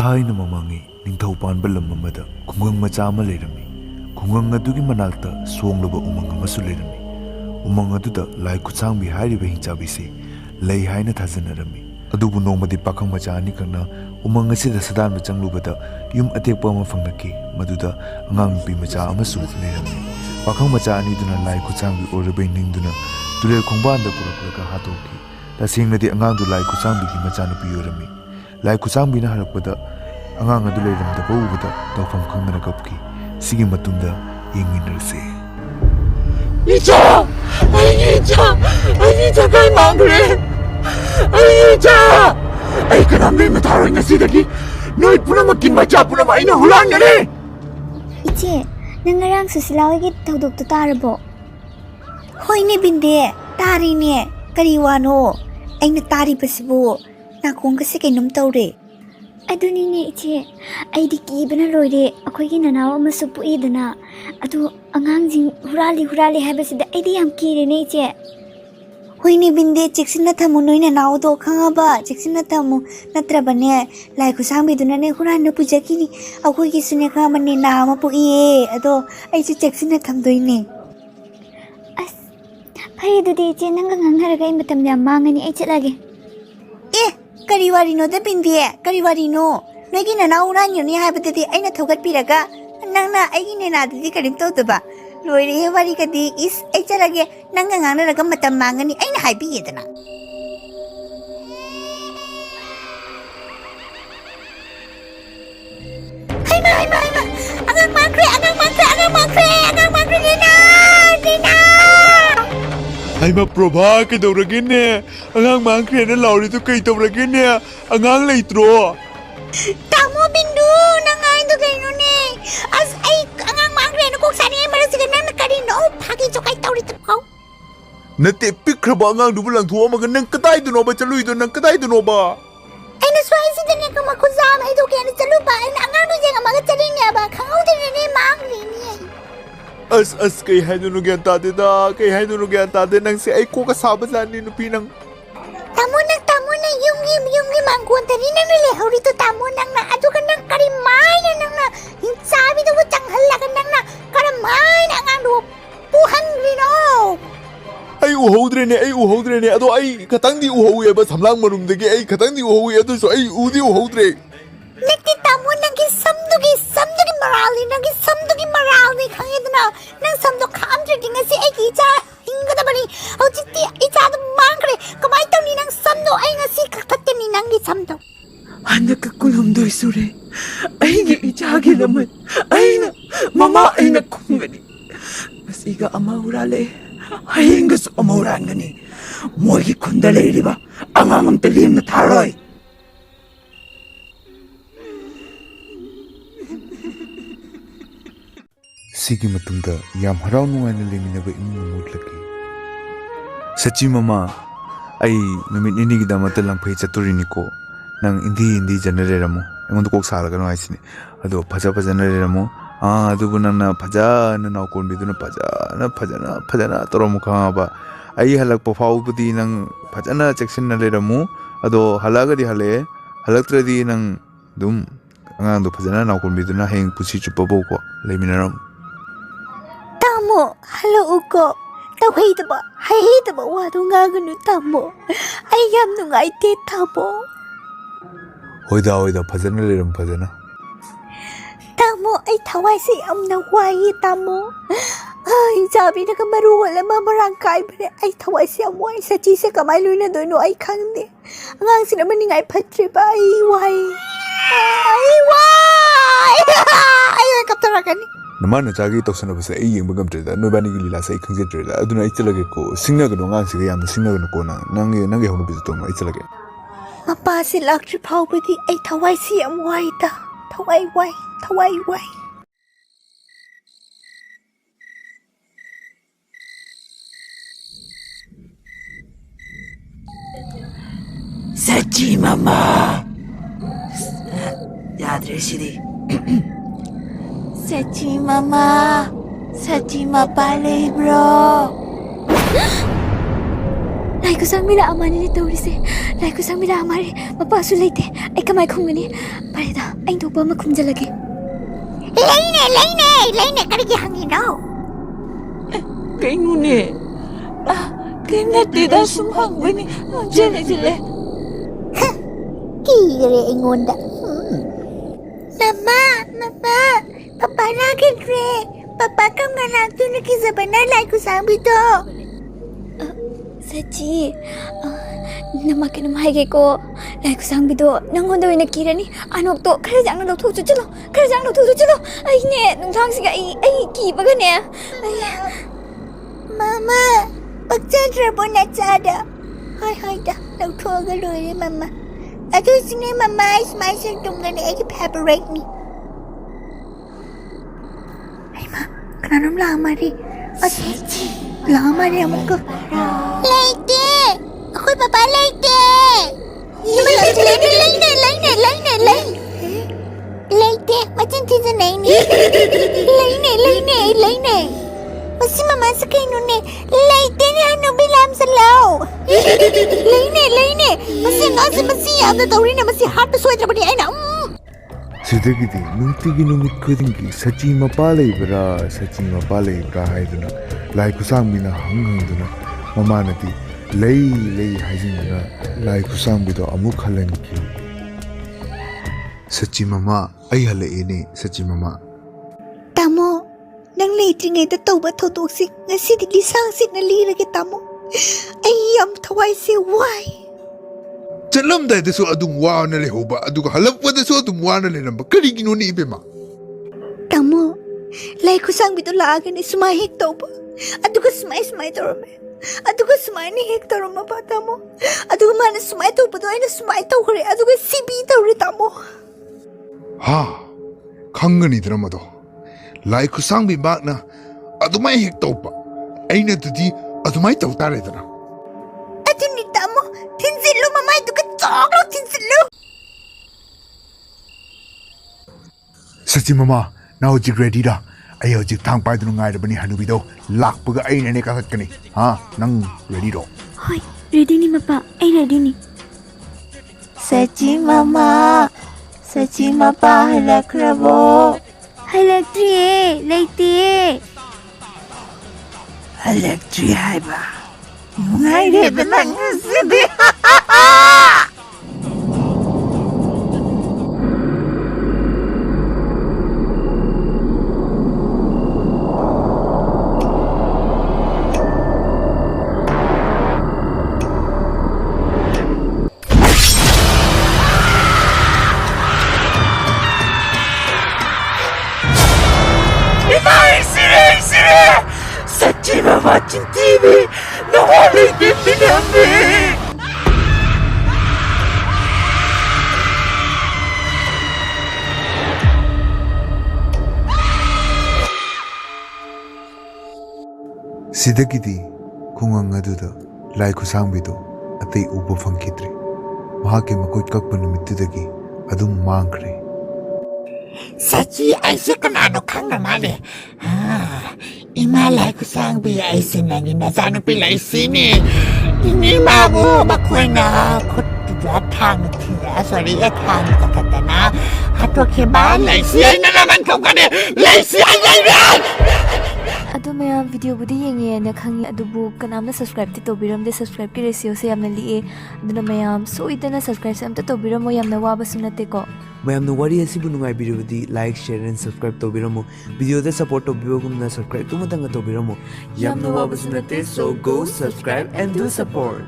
Thai mamangi ningthau panba lam amada khungang macha ama leirami khungang adugi manakta songlaba umang amasu leirami umang aduda lai Khutsangbi hairiba hingchabi se lei haina thajanarami adubu nongmadi pakhang macha ani kana umang asida sadan changlubada yum atekpa ama phangnaki maduda angang pi macha amasu leirami pakhang macha ani duna lai Khutsangbi oribai ningduna turel khongbanda purakulaka hatoki tasingnadi angang du lai Khutsangbi gi macha nupi yorami Lai Khutsangbi na halakpada angang adu leiramdaba ubada tawfam khangdana kapki sigi matunda yengminarse Hijam! Hijam! Hijam kay mangre! Hijam! Ay kanambi mataroy na sidagi noy puna makinmacha puna maina hulan gani! Iche, nangarang susilawagi tawdok to tarabo. Hoy ne binde, tari ne, kariwano, ay natari pasibo. Nakong kasi kay nung tawre. Ado ni iche, ay di kiba na loire, ako'y ginanawa masupuid na. Ado, angang jing hurali haba sida, ay di ang kiri ni iche. Hoy ni binde, chiksin na tamo noy na naudo ka nga ba? Chiksin na tamo, natraba niya. Lai Khutsangbi doon na huran na po dyan kini. Ako'y kisun niya ka man ni naama po iye. Ado, ay si chiksin na tam doy ni. As, pari do di iche, nanggang haragay matam niya mga ni iche lagi. Kariwarino da bindie, kariwarino. Nagi na nauran yun niya habadadi ay nathugat piraga. Nang na ay ginenadadi karim to diba? Loire he wari kadi is ay charage nangangang na raga matamangan ni ay nahaibigit na. Ay ma! Agang mangkre, Dina! Ay maproba kidawragin ne! Angang mangkre na lauri to kay tawragin ne! Angang laitro! Tamo bindu! Nangain to kayo ne! As ay angang mangkre na kung saan yung marasigan na nakarino pagi to kay tawri to ko! Natipik kraba angang dubulang tuwa magandang katay doon ba chaluy doon ng katay doon ba? Ay nasway si Daniel kung makuzama ito kaya na chalupa ay angang doon siya nga magacharin niya ba? Kangaw din na mangkre niya! As kay hay nung tade da, kay hay nung tade nang si ay ko kasama sa ni pinang. Tamo na yung limangkuan tani na nalihaw rito tamo nang na ato ka nang karimay na nang na yung sabi to tanghal ka nang na karamay na ang ano puhan rino. Ay uhaw dre ne ado ay katang di uhaw ya ba samlang manumdagi ay katang di uhaw ya to so ay udi uhaw dre. Nakita mo nang gisamdugi marali nang gisamdugi marali kangit na nang samdog kamdre nga si ay kita hinga na bali o jiti itado mangkre kamay taw ni nang samdo ay nga si kaktatin ni nang gisamdo anak kakulamdoy sure ay nga itsagi naman ay na mama ay nakungani masiga amahurale ay nga sa amahuran gani mo kundalay diba ang talim na taroy. Sigi matunda yam harau nuwaina leminaba imung mutlaki Sachi mama ay numit nini gidamata langpai chaturini ko nang indi janareramu engon kok salaga no aisini ado phaja janareramu adubu nangna phaja na naukon biduna phaja toromu kha ba ai halak pofau budi nang phaja na section na leramu ado halaga di hale halaktradi nang dum angang do phaja na naukon biduna heng pusi chupa bo ko leminaram Tamo, halo uko. Taway ba wado nga gano tamo. Ay yam nung ay te tamo. Hoida pazana leram pazana. Tamo ay taway si am na wayi tamo. Ay sabi na kamaruwal ang mamarangkay ba ay taway si am way sa chisa kamayloy na doon no ay kangde. Ang sinaman ni ngay patre ba ay way. Ay kaptarakan ni. Namana chagi toksana basa ay yung bagamtreda no bani gilila sa ikang jetreda aduna ichilage ko singna gano nga siga yam singna gano ko na nange hono bizu to ichilage Mapa si lakri pawbadi ay taway si am way ta taway way Sachi mama yadre shidi Sachi mapalay bro. Lai Khutsangbi la amani ni tawrise. Lai Khutsangbi la amari mapasu leite. Ai kamai khungani. Parida, ai thokpa ma khumjalage. Laine karigi hangino. Kainu ne. Kena tidak sumang bani. Jene jile. Kire ingonda. Mama, papa nakin re. Papa kam nganak tu naki sebenar Lai Khutsangbi to. Sachi, namakin mahai ko. Lai Khutsangbi to nangonda wina kirani. Anok to kare jang na thok chu chalo. Kare jang na thok chu chalo. Ai ne nungthang siga ai ki baga ne. Mama, pagchandra bona chada. Hai da, lau thoga loi mama. Atu sine mama is my son tungani ai favorite ni. Ai ma, kananam la amari. Sachi, la amari amko. Laite! Ako'y papa laite! Laite! Macam sa naini. Laine! Masi mama sa kayo nun eh. Laite ni ano bilam sa law. Laine! Masi yada daw rin na masi hard to sweat na ba ni ay na. Sidagidi nungtigi numit khudingi sachi mapa leibra haiduna Lai Khutsangbi na hanghangduna mamanati lei haijinga Lai Khutsangbi do amuk halanki Sachi mama ai halaine Sachi mama Tamo, nang leitringay da tawba thodoksik ngasi di lisang sit na lirage tamo. Ay am thawai se why? ꯆꯠꯂꯝꯗꯥꯏꯗꯁꯨ ꯑꯗꯨꯝ ꯋꯥꯅ ꯂꯩꯍꯧꯕ ꯑꯗꯨꯒ ꯍꯜꯂꯛꯄꯗꯁꯨ ꯑꯗꯨꯝ ꯋꯥꯅ ꯂꯩꯔꯝꯕ ꯀꯔꯤꯒꯤꯅꯣꯅꯦ ꯏꯕꯦꯝꯃ Tamo, Lai Khutsangbi to laagani sumai hek tawba. Aduga sumai tawrame. Aduga sumai ni hek tawrama ba tamo. Aduga mana sumai tawba do aina sumai tawkare. Aduga sibi tawre tamo. ꯍꯥ ꯈꯪꯒꯅꯤꯗꯅ ꯃꯗꯣ ꯂꯥꯏ ꯈꯨꯠꯁꯥꯡꯕꯤ ꯃꯍꯥꯛꯅ ꯑꯗꯨꯃꯥꯏ ꯍꯦꯛ ꯇꯧꯕ ꯑꯩꯅꯗꯨꯗꯤ ꯑꯗꯨꯃꯥꯏ ꯇꯧ ꯇꯥꯔꯦꯗꯅ Aduni tamo, tinzillo mamai duga choklo tinzillo. Sachi mama na hojik ready da ai hojik thang pai dunu ngai rabani hanubi do lakpaga ai ne ka satkani ha nang ready do Hoi, ready ni mapa, ay ready ni. Sachi mapa halakrabo. Halaktriye, laitiye. Halaktri haiba. Ngai de benang sibi. Sachi mama chin TV no holy dipinami. Sidagidi khungang aduda Lai Khutsangbi do atai uba phangkhidre mahake makoi kakpa numitudagi adum mangkhre Sachi aise kanano khanga male. Ima Lai Khutsangbi aise nani nazanupi laisini. Ini mabu makuena kutja thang thia sorry thang takatana. Hato ke ba laisi ai na naman kongane laisi ai ai. Ado mayam video budi yengi na khangi adubu kanamna subscribe ti tobiram de subscribe ki ratio se yamna liye aduna mayam so idana subscribe se amta tobiram mo yamna waba sunate ko mayamna wari asibu nungai birubudi like share and subscribe tobiramo video de support tobirogumna subscribe tumatanga tobiramo yamna waba sunate so go subscribe and do support